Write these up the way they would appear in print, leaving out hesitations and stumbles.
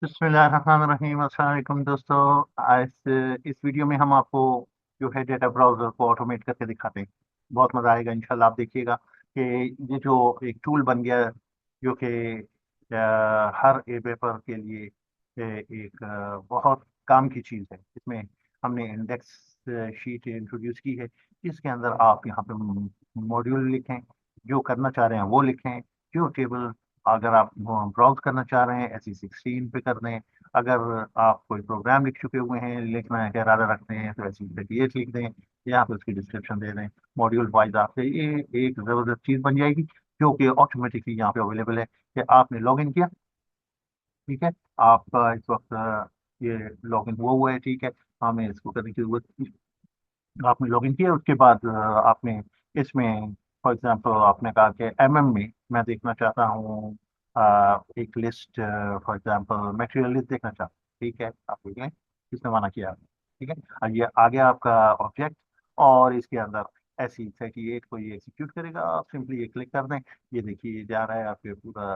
बिस्मिल्लाहिर्रहमानिर्रहीम। अस्सलाम वालेकुम दोस्तों। आज इस वीडियो में हम आपको जो है डेटा ब्राउज़र को ऑटोमेट करके दिखाते हैं। बहुत मज़ा आएगा इंशाल्लाह। आप देखिएगा कि ये जो एक टूल बन गया जो कि हर ए पेपर के लिए एक बहुत काम की चीज़ है। इसमें हमने इंडेक्स शीट इंट्रोड्यूस की है, जिसके अंदर आप यहाँ पे मॉड्यूल लिखें, जो करना चाह रहे हैं वो लिखें। जो टेबल अगर आप ब्राउज करना चाह रहे हैं SE16 पे कर दें। अगर आप कोई प्रोग्राम लिख चुके हुए हैं, लिखना है का इरादा रखते हैं, तो SE38 लिख दें। यहाँ पे उसकी डिस्क्रिप्शन दे दें। मॉड्यूल वाइज आपसे ये एक ज़बरदस्त चीज़ बन जाएगी, जो कि ऑटोमेटिकली यहाँ पे अवेलेबल है कि आपने लॉग इन किया। ठीक है, आपका इस वक्त ये लॉग इन हुआ है। ठीक है, हमें इसको करने की जरूरत। आपने लॉगिन किया, उसके बाद आपने इसमें फॉर एग्जांपल आपने कहा कि MM में मैं देखना चाहता हूँ एक list, for example material list देखना चाहता हूँ। ठीक है, आप देख लें किसने माना किया आपने। ठीक है, और ये आ गया आपका ऑब्जेक्ट, और इसके अंदर SE38 को ये एग्जीक्यूट करेगा। आप सिंपली ये क्लिक कर दें, ये देखिए ये जा रहा है आपके पूरा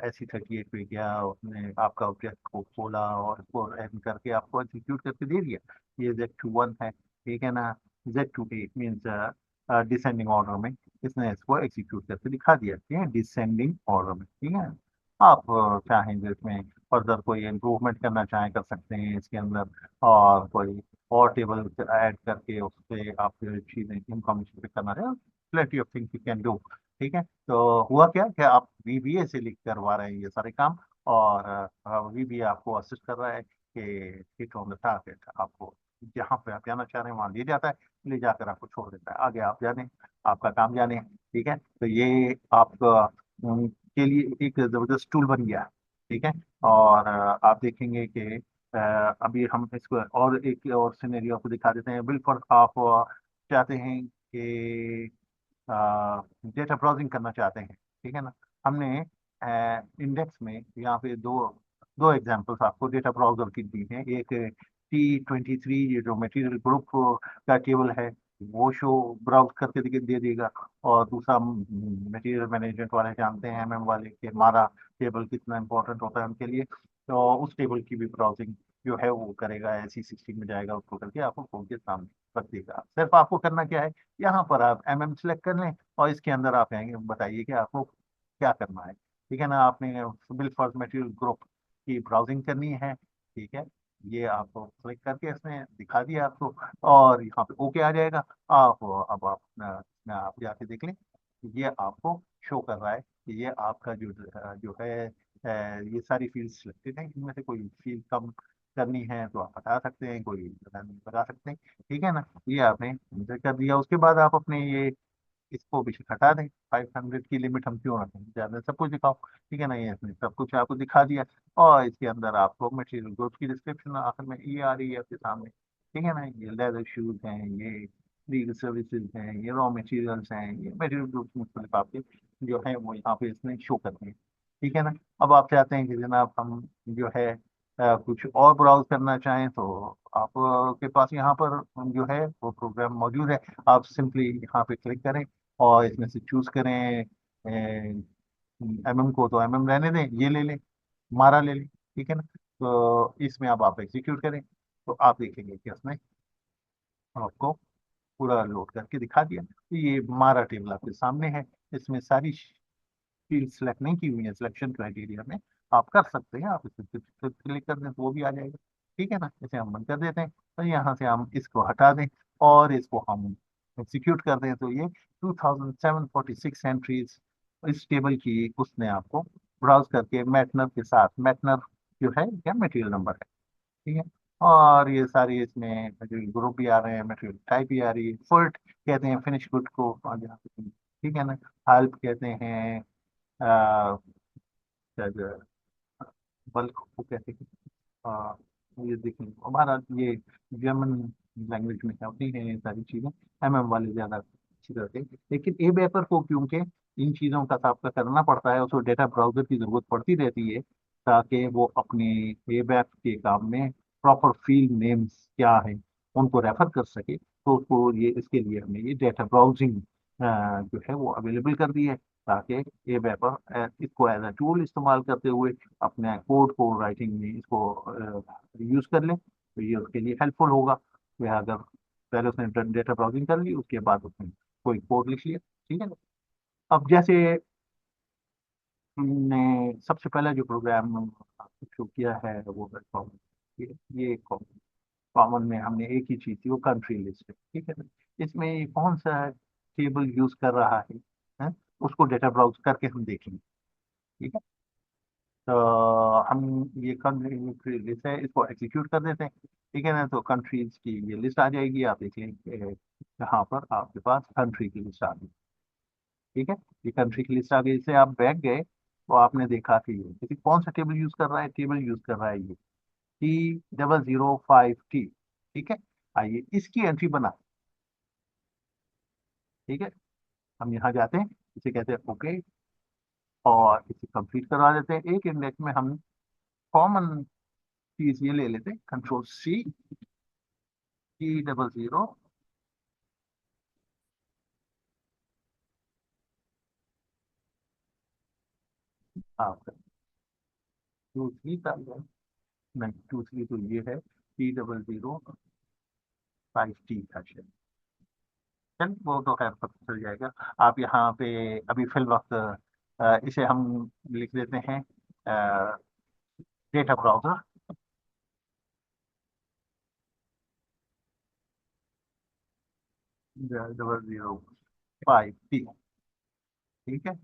SE38 पे गया, उसने आपका ऑब्जेक्ट को खोला और इसको एंड करके आपको एग्जीक्यूट करके दे दिया। ये Z21 है, ठीक है ना। Z28 मीन्स डिसेंडिंग ऑर्डर में इसने इसको एग्जीक्यूट करके दिखा दिया। ठीक है, डिसेंडिंग ऑर्डर में। ठीक है, आप चाहेंगे इसमें फर्दर कोई इम्प्रूवमेंट करना चाहें कर सकते हैं इसके अंदर, और कोई और टेबल ऐड करके उससे आप चीज़ें इंफॉर्मेशन पे करना है। प्लेटी of things you can do. ठीक है, तो हुआ क्या कि आप VBA से लिख करवा रहे हैं ये सारे काम, और VBA आपको असिस्ट कर रहा है कि हिट ऑन द टारगेट। आपको जहाँ पे आप जाना चाह रहे हैं वहाँ ले जाता है, ले जाकर आपको छोड़ देता है। आगे आप जाने, आपका काम जाने। ठीक है, तो ये आपका के लिए एक जबरदस्त टूल बन गया है। ठीक है, और आप देखेंगे कि अभी हम इसको और एक और सिनेरियो आपको दिखा देते हैं। बिल्कुल आप चाहते हैं कि डेटा ब्राउजिंग करना चाहते हैं। ठीक है ना, हमने इंडेक्स में यहाँ पे दो दो एग्जांपल्स आपको डेटा ब्राउजर की दी हैं। एक T23, ये जो मटेरियल ग्रुप का टेबल है, वो शो ब्राउज करके दे देगा। और दूसरा मटेरियल मैनेजमेंट वाले जानते हैं, MM वाले, के मारा टेबल कितना इंपॉर्टेंट होता है उनके लिए। तो उस टेबल की भी ब्राउजिंग जो है वो करेगा, SE16 में जाएगा, उसको करके आपको खोल के सामने रख देगा। सिर्फ आपको करना क्या है, यहाँ पर आप MM सेलेक्ट कर लें, और इसके अंदर आप आएंगे, बताइए कि आपको क्या करना है। ठीक है ना, आपने सिविल फॉर्स मटेरियल ग्रुप की ब्राउजिंग करनी है। ठीक है, ये आपको क्लिक करके इसने दिखा दिया आपको, और यहाँ पे ओके आ जाएगा। आप अब आप इसमें आप जाके देख लें, ये आपको शो कर रहा है कि ये आपका जो है ये सारी फील्ड सिलेक्टेड है। इनमें से कोई फील्ड कम करनी है तो आप हटा सकते हैं, कोई लगा सकते हैं। ठीक है ना, ये आपने एंटर कर दिया। उसके बाद आप अपने ये इसको भी हटा दें। 500 की लिमिट हम क्यों रखें, ज्यादा सब कुछ दिखाओ। ठीक है ना, ये इसने सब कुछ आपको दिखा दिया, और इसके अंदर आपको मटेरियल ग्रुप की डिस्क्रिप्शन आखिर में ये आ रही है आपके सामने। ठीक है ना, ये लेदर शूज हैं, ये लीगल सर्विसेज हैं, ये रॉ मटेरियल्स हैं, ये मटेरियल ग्रुप मुख्तलिफ आपके जो है वो यहाँ पे इसने शो करते हैं। ठीक है ना, अब आप चाहते हैं कि जनाब हम जो है कुछ और ब्राउज करना चाहें, तो आप के पास यहाँ पर जो है वो प्रोग्राम मौजूद है। आप सिंपली यहाँ पे क्लिक करें, और इसमें से चूज करें MM को, तो MM रहने दें, ये ले लें, मारा ले लें। ठीक है ना, तो इसमें अब आप एग्जीक्यूट करें, तो आप देखेंगे कि उसने आपको पूरा लोड करके दिखा दिया। तो ये मारा टेबल आपके सामने है। इसमें सारी फील्ड सेलेक्ट नहीं की हुई है, सिलेक्शन क्राइटेरिया में आप कर सकते हैं। आप इसे क्लिक कर दें तो वो भी आ जाएगा। ठीक है ना, इसे हम बंद कर देते हैं, तो यहाँ से हम इसको हटा दें, और इसको हम एग्जीक्यूट कर दें, तो ये 2746 एंट्रीज इस टेबल की उसने आपको ब्राउज करके मैटनर के साथ, मैटनर जो है क्या मटेरियल नंबर है। ठीक है, और ये सारी इसमें मटेरियल ग्रुप भी आ रहे हैं, मटेरियल टाइप भी आ रही है। फुट कहते हैं फिनिश गुड को, और जहाँ पे ठीक है ना, हेल्प कहते हैं शायद बल्क को कहते हैं। आ, ये देखें हमारा ये जर्मन लैंग्वेज में होती है ये सारी चीज़ें। MM वाले ज़्यादा अच्छी तरह से, लेकिन ए वेपर को क्योंकि इन चीज़ों का सामना करना पड़ता है, उसको डेटा ब्राउजर की ज़रूरत पड़ती रहती है, ताकि वो अपने ए वेप के काम में प्रॉपर फील्ड नेम्स क्या है उनको रेफर कर सके। तो उसको ये इसके लिए हमने ये डेटा ब्राउजिंग जो है वो अवेलेबल कर दी है। ताकि ये वेपर इसको एज अ टूल इस्तेमाल करते हुए अपने कोड को राइटिंग में इसको यूज कर ले, तो ये उसके लिए हेल्पफुल होगा। वह अगर पहले उसने डेटा ब्राउजिंग कर ली, उसके बाद उसने कोई कोड लिख लिया, ठीक है ना। अब जैसे हमने सबसे पहला जो प्रोग्राम शुरू किया है वो है कॉमन। ये कॉमन में हमने एक ही चीज थी, वो कंट्री लिस्ट है, ठीक है ना। इसमें ये कौन सा टेबल यूज कर रहा है? उसको डेटा ब्राउज करके हम देखेंगे, ठीक है। तो हम ये कंट्री लिस्ट है, इसको एग्जीक्यूट कर देते हैं, ठीक है ना। तो कंट्रीज की ये लिस्ट आ जाएगी, आप देखेंगे यहाँ पर आपके पास कंट्री की लिस्ट आ गई, ठीक है। ये कंट्री की लिस्ट आ गई, इससे आप बैक गए तो आपने देखा कि ये देखिए कौन सा टेबल यूज कर रहा है, टेबल यूज कर रहा है ये T0052T, ठीक है। आइए इसकी एंट्री बना, ठीक है। हम यहाँ जाते हैं, इसे कहते हैं ओके, और इसे कंप्लीट करवा देते हैं। एक इंडेक्स में हम कॉमन चीज ये ले लेते हैं, Ctrl+C, T00 आपका 2 3 था, नहीं 2 3 तो ये है, T00 5T था शायद। चल वो तो खैर पता चल जाएगा। आप यहाँ पे अभी फिल वक्त इसे हम लिख देते हैं डेटा ब्राउजर 00 5T, ठीक है।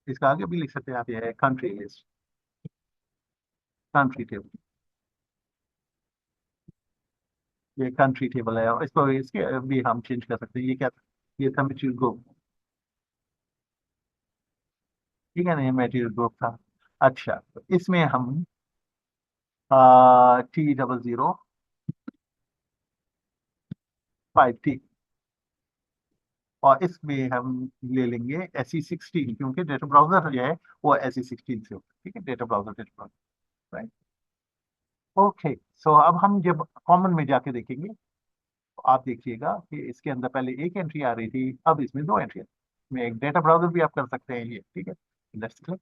इसका आगे भी लिख सकते हैं आप, ये है कंट्री लिस्ट, कंट्री टेबल, ये कंट्री टेबल है। और इसको इसके भी हम चेंज कर सकते हैं, ये क्या, ये था मटेरियल ग्रुप, ठीक है ना, ये मटेरियल ग्रुप था। अच्छा, तो इसमें हम T00 5T, और इसमें हम ले लेंगे SE16, क्योंकि डेटा ब्राउजर जो है वो SE16 से होता है, ठीक है, data browser data browser, right. Okay, so अब हम जब कॉमन में जाके देखेंगे तो आप देखिएगा कि इसके अंदर पहले एक एंट्री आ रही थी, अब इसमें दो एंट्री, में एक डेटा ब्राउजर भी आप कर सकते हैं ये, ठीक है। लेट्स क्लिक,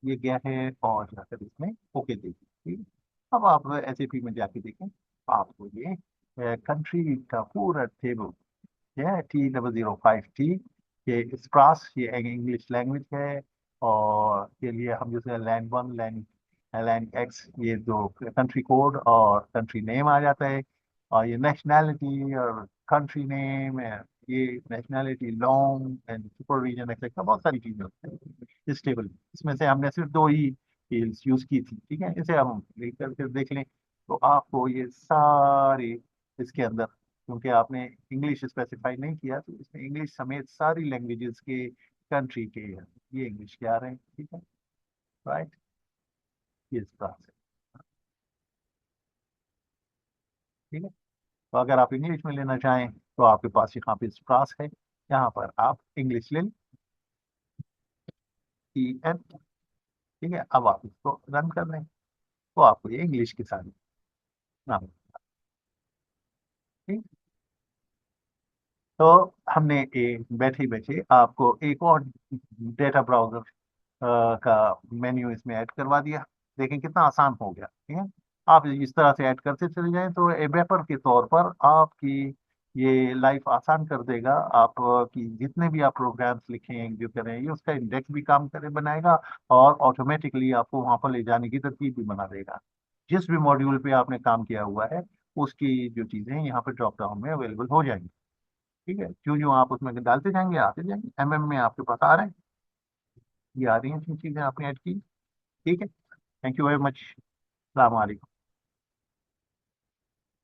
ये गया है, और जाकर इसमें ओके देखिए, ठीक है। अब आप SAP में जाके देखें तो आपको ये कंट्री का पूरा टेबल, यह T00 5T, ये स्प्रास, ये इंग्लिश लैंग्वेज है। और के लिए हम जैसे लैंड 1, लैंड एक्स, ये दो कंट्री कोड और कंट्री नेम आ जाता है। और ये नेशनैलिटी और कंट्री नेम, ये nationality, long and super region etcetera, बहुत सारी चीजें होती हैं इस टेबल में। इसमें से हमने सिर्फ दो ही फील्ड्स यूज की थी, ठीक है। इसे हम क्लिक करके देख लें तो आपको ये सारी इसके अंदर, क्योंकि आपने इंग्लिश स्पेसिफाई नहीं किया, तो इसमें इंग्लिश समेत सारी लैंग्वेजेस के कंट्री के ये इंग्लिश के आ रहे हैं, ठीक है, राइट। ये इस तरह से, ठीक है। तो अगर आप इंग्लिश में लेना चाहें तो आपके पास यहाँ पे स्प्रास है, यहाँ पर आप इंग्लिश ले EN, ठीक है। अब आप इसको रन कर लें तो आपको ये इंग्लिश के साथ नाम, ठीक। तो हमने एक बैठे बैठे आपको एक और डेटा ब्राउजर का मेन्यू इसमें ऐड करवा दिया। देखें कितना आसान हो गया, ठीक है। आप इस तरह से ऐड करते चले जाएं तो एवेपर के तौर पर आपकी ये लाइफ आसान कर देगा। आप की जितने भी आप प्रोग्राम्स लिखें जो करें, ये उसका इंडेक्स भी काम करे बनाएगा, और ऑटोमेटिकली आपको वहां पर ले जाने की तरतीब भी बना देगा। जिस भी मॉड्यूल पे आपने काम किया हुआ है उसकी जो चीजें हैं यहाँ पे ड्रॉप डाउन में अवेलेबल हो जाएंगी, ठीक है। जो जो आप उसमें डालते जाएंगे आते जाएंगे, में आपके पास आ रहे हैं, ये आ रही हैं चीजें आपने ऐड की, ठीक है। Thank you very much. सलाम वालेकुम।